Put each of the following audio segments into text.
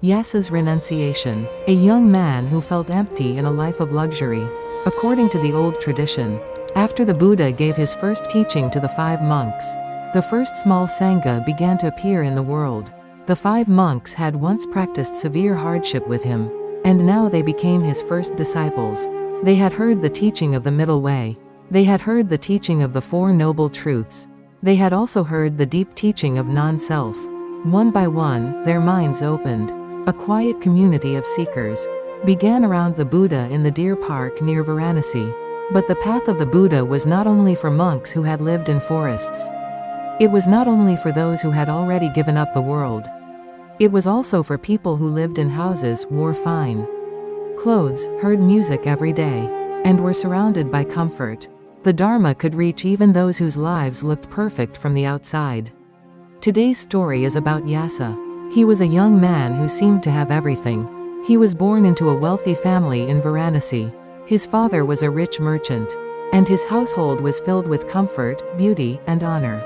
Yasa's renunciation. A young man who felt empty in a life of luxury. According to the old tradition, after the Buddha gave his first teaching to the 5 monks, the first small sangha began to appear in the world. The 5 monks had once practiced severe hardship with him, and now they became his first disciples. They had heard the teaching of the middle way. They had heard the teaching of the 4 noble truths. They had also heard the deep teaching of non-self. One by one, their minds opened. A quiet community of seekers began around the Buddha in the deer park near Varanasi. But the path of the Buddha was not only for monks who had lived in forests. It was not only for those who had already given up the world. It was also for people who lived in houses, wore fine clothes, heard music every day, and were surrounded by comfort. The Dharma could reach even those whose lives looked perfect from the outside. Today's story is about Yasa. He was a young man who seemed to have everything. He was born into a wealthy family in Varanasi. His father was a rich merchant, and his household was filled with comfort, beauty, and honor.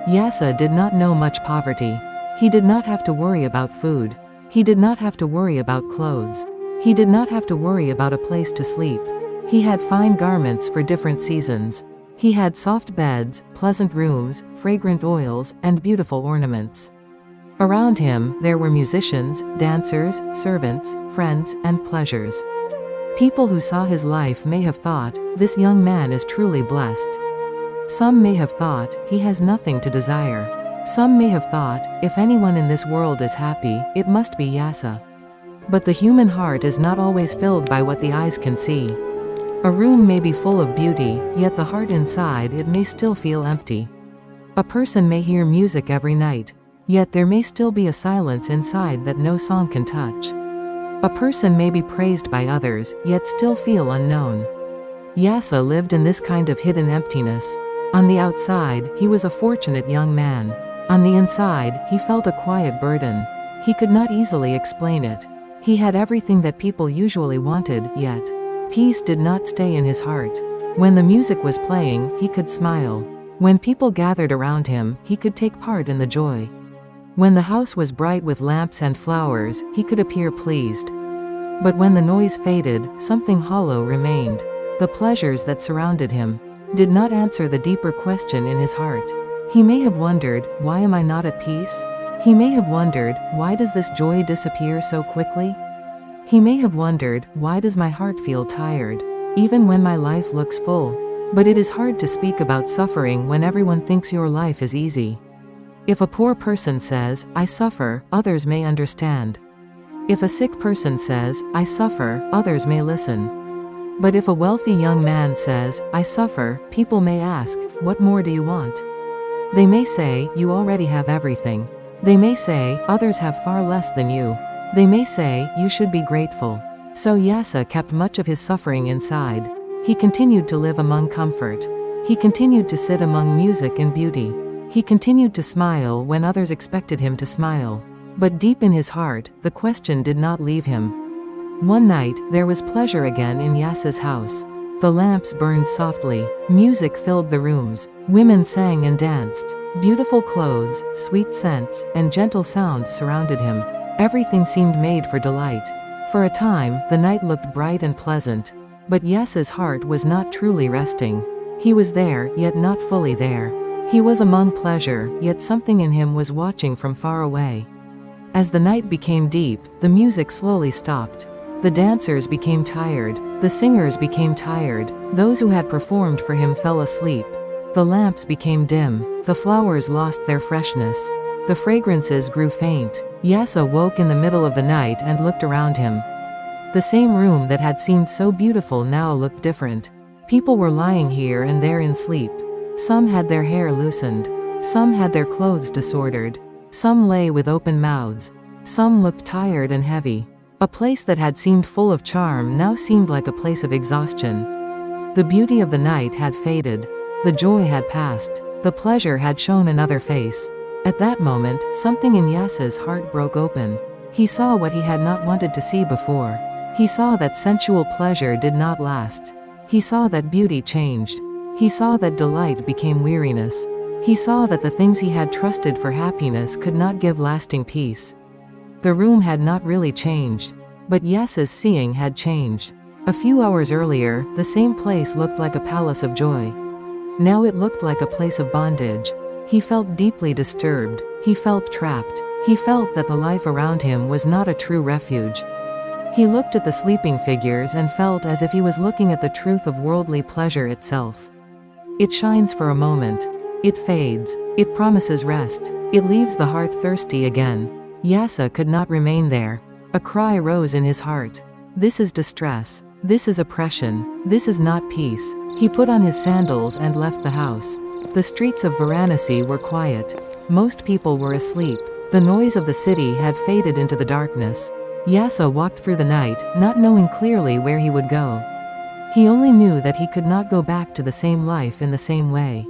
Yasa did not know much poverty. He did not have to worry about food. He did not have to worry about clothes. He did not have to worry about a place to sleep. He had fine garments for different seasons. He had soft beds, pleasant rooms, fragrant oils, and beautiful ornaments. Around him, there were musicians, dancers, servants, friends, and pleasures. People who saw his life may have thought, this young man is truly blessed. Some may have thought, he has nothing to desire. Some may have thought, if anyone in this world is happy, it must be Yasa. But the human heart is not always filled by what the eyes can see. A room may be full of beauty, yet the heart inside it may still feel empty. A person may hear music every night, yet there may still be a silence inside that no song can touch. A person may be praised by others, yet still feel unknown. Yasa lived in this kind of hidden emptiness. On the outside, he was a fortunate young man. On the inside, he felt a quiet burden. He could not easily explain it. He had everything that people usually wanted, yet peace did not stay in his heart. When the music was playing, he could smile. When people gathered around him, he could take part in the joy. When the house was bright with lamps and flowers, he could appear pleased. But when the noise faded, something hollow remained. The pleasures that surrounded him did not answer the deeper question in his heart. He may have wondered, why am I not at peace? He may have wondered, why does this joy disappear so quickly? He may have wondered, why does my heart feel tired, even when my life looks full? But it is hard to speak about suffering when everyone thinks your life is easy. If a poor person says, I suffer, others may understand. If a sick person says, I suffer, others may listen. But if a wealthy young man says, I suffer, people may ask, what more do you want? They may say, you already have everything. They may say, others have far less than you. They may say, you should be grateful. So Yasa kept much of his suffering inside. He continued to live among comfort. He continued to sit among music and beauty. He continued to smile when others expected him to smile. But deep in his heart, the question did not leave him. One night, there was pleasure again in Yasa's house. The lamps burned softly. Music filled the rooms. Women sang and danced. Beautiful clothes, sweet scents, and gentle sounds surrounded him. Everything seemed made for delight. For a time, the night looked bright and pleasant. But Yasa's heart was not truly resting. He was there, yet not fully there. He was among pleasure, yet something in him was watching from far away. As the night became deep, the music slowly stopped. The dancers became tired. The singers became tired. Those who had performed for him fell asleep. The lamps became dim. The flowers lost their freshness. The fragrances grew faint. Yasa woke in the middle of the night and looked around him. The same room that had seemed so beautiful now looked different. People were lying here and there in sleep. Some had their hair loosened. Some had their clothes disordered. Some lay with open mouths. Some looked tired and heavy. A place that had seemed full of charm now seemed like a place of exhaustion. The beauty of the night had faded. The joy had passed. The pleasure had shown another face. At that moment, something in Yasa's heart broke open. He saw what he had not wanted to see before. He saw that sensual pleasure did not last. He saw that beauty changed. He saw that delight became weariness. He saw that the things he had trusted for happiness could not give lasting peace. The room had not really changed. But Yasa's seeing had changed. A few hours earlier, the same place looked like a palace of joy. Now it looked like a place of bondage. He felt deeply disturbed. He felt trapped. He felt that the life around him was not a true refuge. He looked at the sleeping figures and felt as if he was looking at the truth of worldly pleasure itself. It shines for a moment. It fades. It promises rest. It leaves the heart thirsty again. Yasa could not remain there. A cry rose in his heart. This is distress. This is oppression. This is not peace. He put on his sandals and left the house. The streets of Varanasi were quiet. Most people were asleep. The noise of the city had faded into the darkness. Yasa walked through the night, not knowing clearly where he would go. He only knew that he could not go back to the same life in the same way.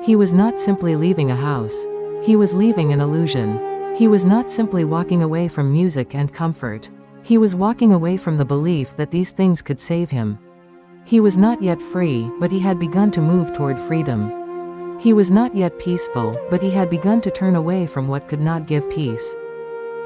He was not simply leaving a house. He was leaving an illusion. He was not simply walking away from music and comfort. He was walking away from the belief that these things could save him. He was not yet free, but he had begun to move toward freedom. He was not yet peaceful, but he had begun to turn away from what could not give peace.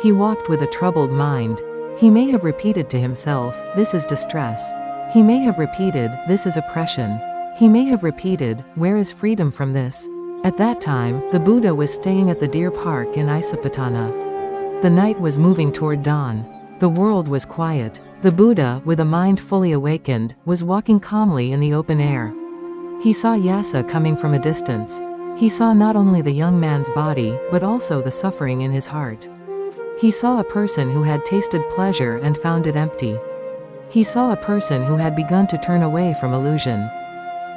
He walked with a troubled mind. He may have repeated to himself, "This is distress." He may have repeated, "This is oppression." He may have repeated, "Where is freedom from this?" At that time, the Buddha was staying at the deer park in Isapatana. The night was moving toward dawn. The world was quiet. The Buddha, with a mind fully awakened, was walking calmly in the open air. He saw Yasa coming from a distance. He saw not only the young man's body, but also the suffering in his heart. He saw a person who had tasted pleasure and found it empty. He saw a person who had begun to turn away from illusion.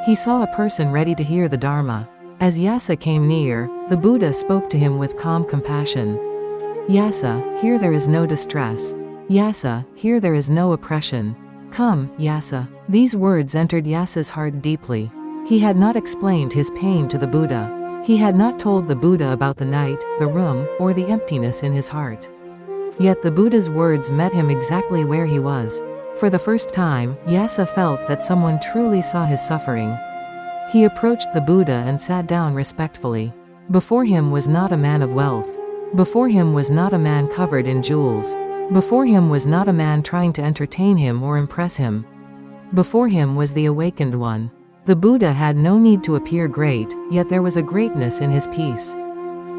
He saw a person ready to hear the Dharma. As Yasa came near, the Buddha spoke to him with calm compassion. "Yasa, here there is no distress. Yasa, here there is no oppression. Come, Yasa." These words entered Yasa's heart deeply. He had not explained his pain to the Buddha. He had not told the Buddha about the night, the room, or the emptiness in his heart. Yet the Buddha's words met him exactly where he was. For the first time, Yasa felt that someone truly saw his suffering. He approached the Buddha and sat down respectfully. Before him was not a man of wealth. Before him was not a man covered in jewels. Before him was not a man trying to entertain him or impress him. Before him was the awakened one. The Buddha had no need to appear great, yet there was a greatness in his peace.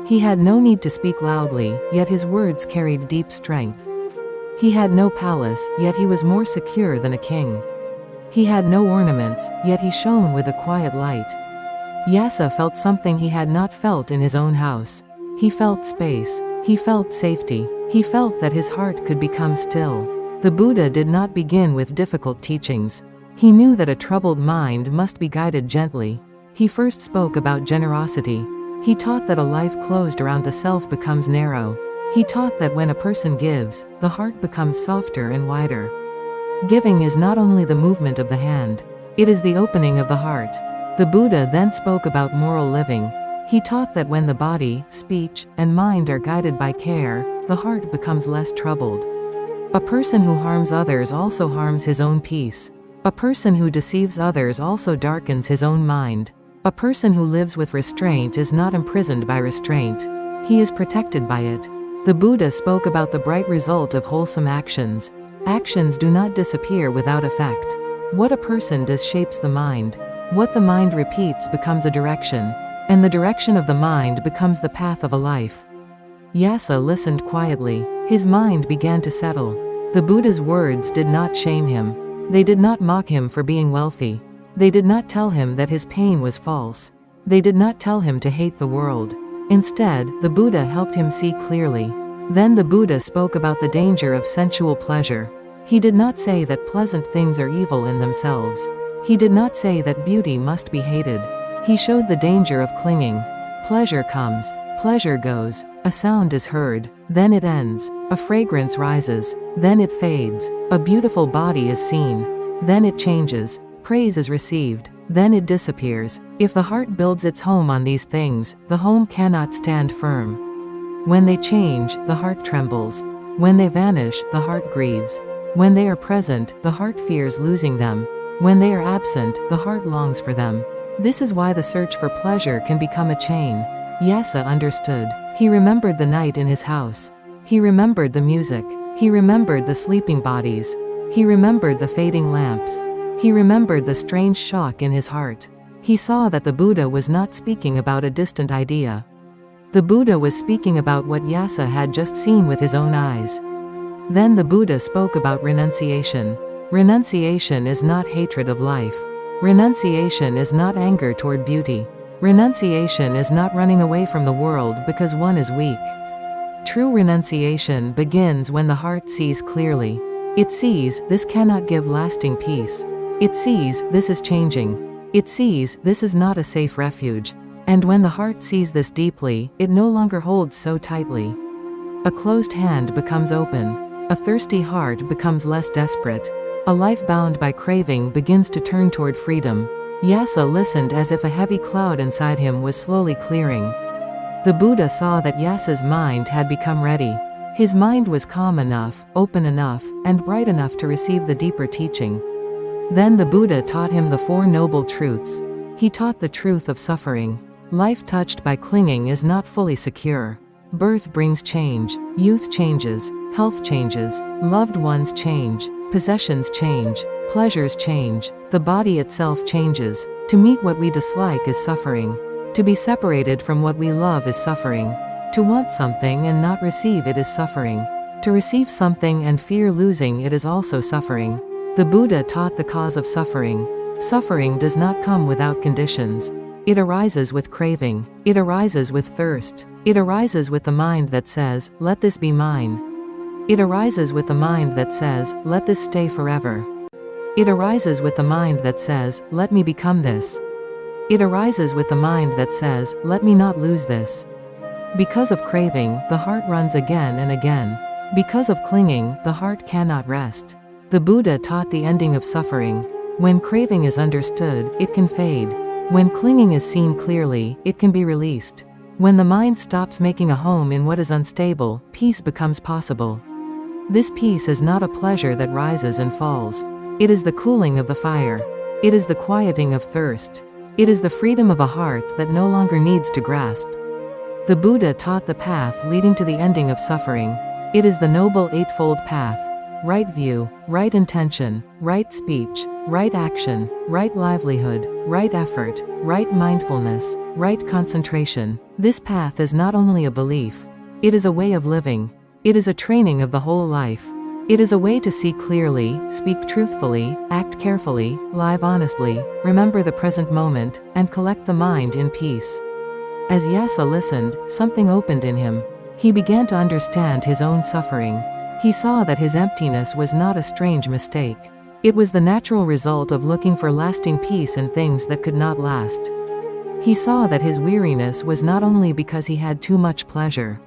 He had no need to speak loudly, yet his words carried deep strength. He had no palace, yet he was more secure than a king. He had no ornaments, yet he shone with a quiet light. Yasa felt something he had not felt in his own house. He felt space. He felt safety. He felt that his heart could become still. The Buddha did not begin with difficult teachings. He knew that a troubled mind must be guided gently. He first spoke about generosity. He taught that a life closed around the self becomes narrow. He taught that when a person gives, the heart becomes softer and wider. Giving is not only the movement of the hand. It is the opening of the heart. The Buddha then spoke about moral living. He taught that when the body, speech, and mind are guided by care, the heart becomes less troubled. A person who harms others also harms his own peace. A person who deceives others also darkens his own mind. A person who lives with restraint is not imprisoned by restraint. He is protected by it. The Buddha spoke about the bright result of wholesome actions. Actions do not disappear without effect. What a person does shapes the mind. What the mind repeats becomes a direction. And the direction of the mind becomes the path of a life. Yasa listened quietly. His mind began to settle. The Buddha's words did not shame him. They did not mock him for being wealthy. They did not tell him that his pain was false. They did not tell him to hate the world. Instead, the Buddha helped him see clearly. Then the Buddha spoke about the danger of sensual pleasure. He did not say that pleasant things are evil in themselves. He did not say that beauty must be hated. He showed the danger of clinging. Pleasure comes. Pleasure goes. A sound is heard. Then it ends. A fragrance rises. Then it fades. A beautiful body is seen. Then it changes. Praise is received. Then it disappears. If the heart builds its home on these things, the home cannot stand firm. When they change, the heart trembles. When they vanish, the heart grieves. When they are present, the heart fears losing them. When they are absent, the heart longs for them. This is why the search for pleasure can become a chain. Yasa understood. He remembered the night in his house. He remembered the music. He remembered the sleeping bodies. He remembered the fading lamps. He remembered the strange shock in his heart. He saw that the Buddha was not speaking about a distant idea. The Buddha was speaking about what Yasa had just seen with his own eyes. Then the Buddha spoke about renunciation. Renunciation is not hatred of life. Renunciation is not anger toward beauty. Renunciation is not running away from the world because one is weak. True renunciation begins when the heart sees clearly. It sees, this cannot give lasting peace. It sees, this is changing. It sees, this is not a safe refuge. And when the heart sees this deeply, it no longer holds so tightly. A closed hand becomes open. A thirsty heart becomes less desperate. A life bound by craving begins to turn toward freedom. Yasa listened as if a heavy cloud inside him was slowly clearing. The Buddha saw that Yasa's mind had become ready. His mind was calm enough, open enough, and bright enough to receive the deeper teaching. Then the Buddha taught him the Four Noble Truths. He taught the truth of suffering. Life touched by clinging is not fully secure. Birth brings change. Youth changes. Health changes. Loved ones change. Possessions change. Pleasures change. The body itself changes. To meet what we dislike is suffering. To be separated from what we love is suffering. To want something and not receive it is suffering. To receive something and fear losing it is also suffering. The Buddha taught the cause of suffering. Suffering does not come without conditions. It arises with craving. It arises with thirst. It arises with the mind that says, let this be mine. It arises with the mind that says, let this stay forever. It arises with the mind that says, let me become this. It arises with the mind that says, let me not lose this. Because of craving, the heart runs again and again. Because of clinging, the heart cannot rest. The Buddha taught the ending of suffering. When craving is understood, it can fade. When clinging is seen clearly, it can be released. When the mind stops making a home in what is unstable, peace becomes possible. This peace is not a pleasure that rises and falls. It is the cooling of the fire. It is the quieting of thirst. It is the freedom of a heart that no longer needs to grasp. The Buddha taught the path leading to the ending of suffering. It is the Noble Eightfold Path. Right view, right intention, right speech, right action, right livelihood, right effort, right mindfulness, right concentration. This path is not only a belief. It is a way of living. It is a training of the whole life. It is a way to see clearly, speak truthfully, act carefully, live honestly, remember the present moment, and collect the mind in peace. As Yasa listened, something opened in him. He began to understand his own suffering. He saw that his emptiness was not a strange mistake. It was the natural result of looking for lasting peace in things that could not last. He saw that his weariness was not only because he had too much pleasure.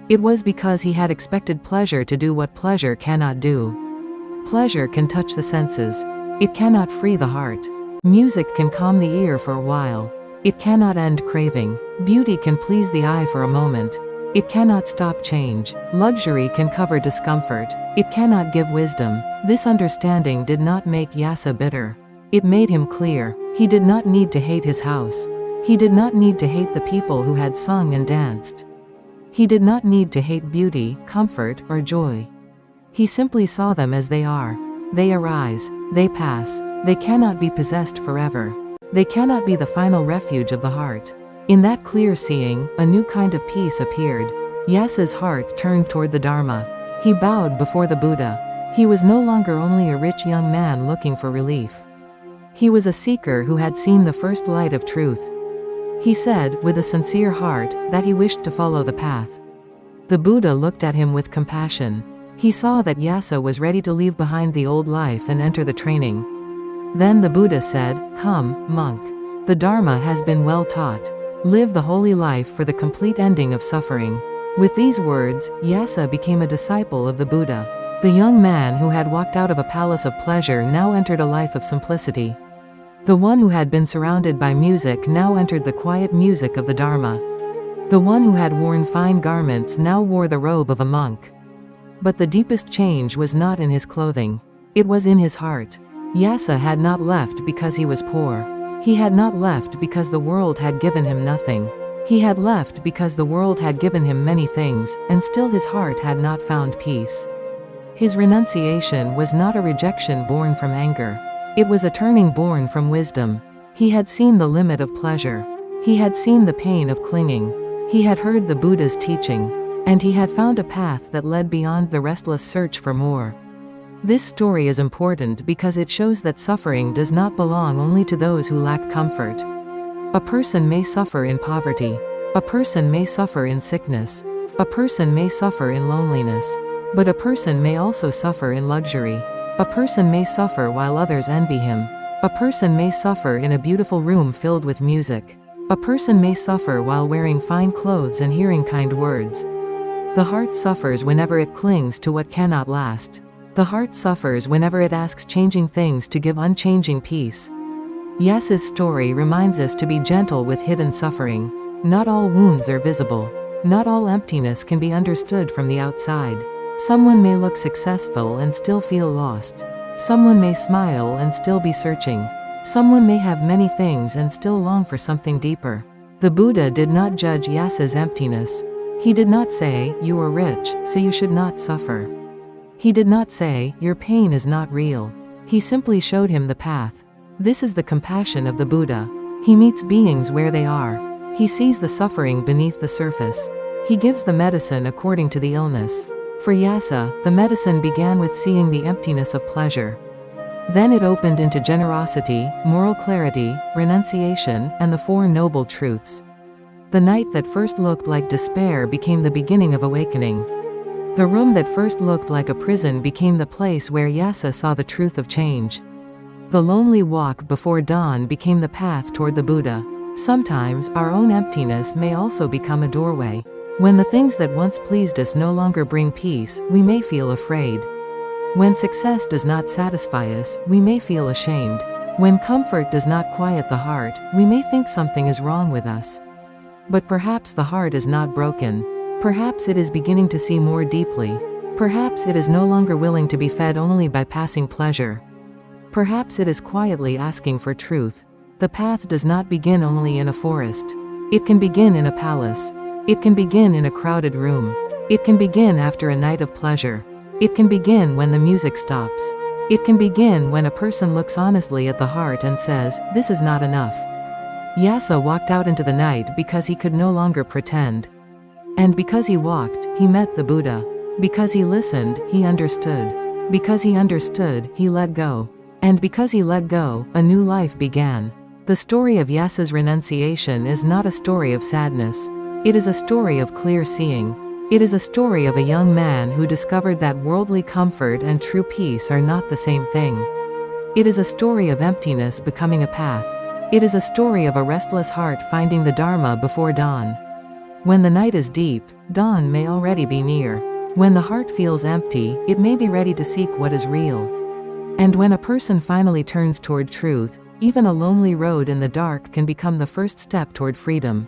It was because he had expected pleasure to do what pleasure cannot do. Pleasure can touch the senses. It cannot free the heart. Music can calm the ear for a while. It cannot end craving. Beauty can please the eye for a moment. It cannot stop change. Luxury can cover discomfort. It cannot give wisdom. This understanding did not make Yasa bitter. It made him clear. He did not need to hate his house. He did not need to hate the people who had sung and danced. He did not need to hate beauty, comfort, or joy. He simply saw them as they are. They arise. They pass. They cannot be possessed forever. They cannot be the final refuge of the heart. In that clear seeing, a new kind of peace appeared. Yasa's heart turned toward the Dharma. He bowed before the Buddha. He was no longer only a rich young man looking for relief. He was a seeker who had seen the first light of truth. He said, with a sincere heart, that he wished to follow the path. The Buddha looked at him with compassion. He saw that Yasa was ready to leave behind the old life and enter the training. Then the Buddha said, "Come, monk. The Dharma has been well taught. Live the holy life for the complete ending of suffering." With these words, Yasa became a disciple of the Buddha. The young man who had walked out of a palace of pleasure now entered a life of simplicity. The one who had been surrounded by music now entered the quiet music of the Dharma. The one who had worn fine garments now wore the robe of a monk. But the deepest change was not in his clothing. It was in his heart. Yasa had not left because he was poor. He had not left because the world had given him nothing. He had left because the world had given him many things, and still his heart had not found peace. His renunciation was not a rejection born from anger. It was a turning born from wisdom. He had seen the limit of pleasure. He had seen the pain of clinging. He had heard the Buddha's teaching. And he had found a path that led beyond the restless search for more. This story is important because it shows that suffering does not belong only to those who lack comfort. A person may suffer in poverty. A person may suffer in sickness. A person may suffer in loneliness. But a person may also suffer in luxury. A person may suffer while others envy him. A person may suffer in a beautiful room filled with music. A person may suffer while wearing fine clothes and hearing kind words. The heart suffers whenever it clings to what cannot last. The heart suffers whenever it asks changing things to give unchanging peace. Yasa's story reminds us to be gentle with hidden suffering. Not all wounds are visible. Not all emptiness can be understood from the outside. Someone may look successful and still feel lost. Someone may smile and still be searching. Someone may have many things and still long for something deeper. The Buddha did not judge Yasa's emptiness. He did not say, "You are rich, so you should not suffer." He did not say, "Your pain is not real." He simply showed him the path. This is the compassion of the Buddha. He meets beings where they are. He sees the suffering beneath the surface. He gives the medicine according to the illness. For Yasa, the medicine began with seeing the emptiness of pleasure. Then it opened into generosity, moral clarity, renunciation, and the Four Noble Truths. The night that first looked like despair became the beginning of awakening. The room that first looked like a prison became the place where Yasa saw the truth of change. The lonely walk before dawn became the path toward the Buddha. Sometimes, our own emptiness may also become a doorway. When the things that once pleased us no longer bring peace, we may feel afraid. When success does not satisfy us, we may feel ashamed. When comfort does not quiet the heart, we may think something is wrong with us. But perhaps the heart is not broken. Perhaps it is beginning to see more deeply. Perhaps it is no longer willing to be fed only by passing pleasure. Perhaps it is quietly asking for truth. The path does not begin only in a forest. It can begin in a palace. It can begin in a crowded room. It can begin after a night of pleasure. It can begin when the music stops. It can begin when a person looks honestly at the heart and says, "This is not enough." Yasa walked out into the night because he could no longer pretend. And because he walked, he met the Buddha. Because he listened, he understood. Because he understood, he let go. And because he let go, a new life began. The story of Yasa's renunciation is not a story of sadness. It is a story of clear seeing. It is a story of a young man who discovered that worldly comfort and true peace are not the same thing. It is a story of emptiness becoming a path. It is a story of a restless heart finding the Dharma before dawn. When the night is deep, dawn may already be near. When the heart feels empty, it may be ready to seek what is real. And when a person finally turns toward truth, even a lonely road in the dark can become the first step toward freedom.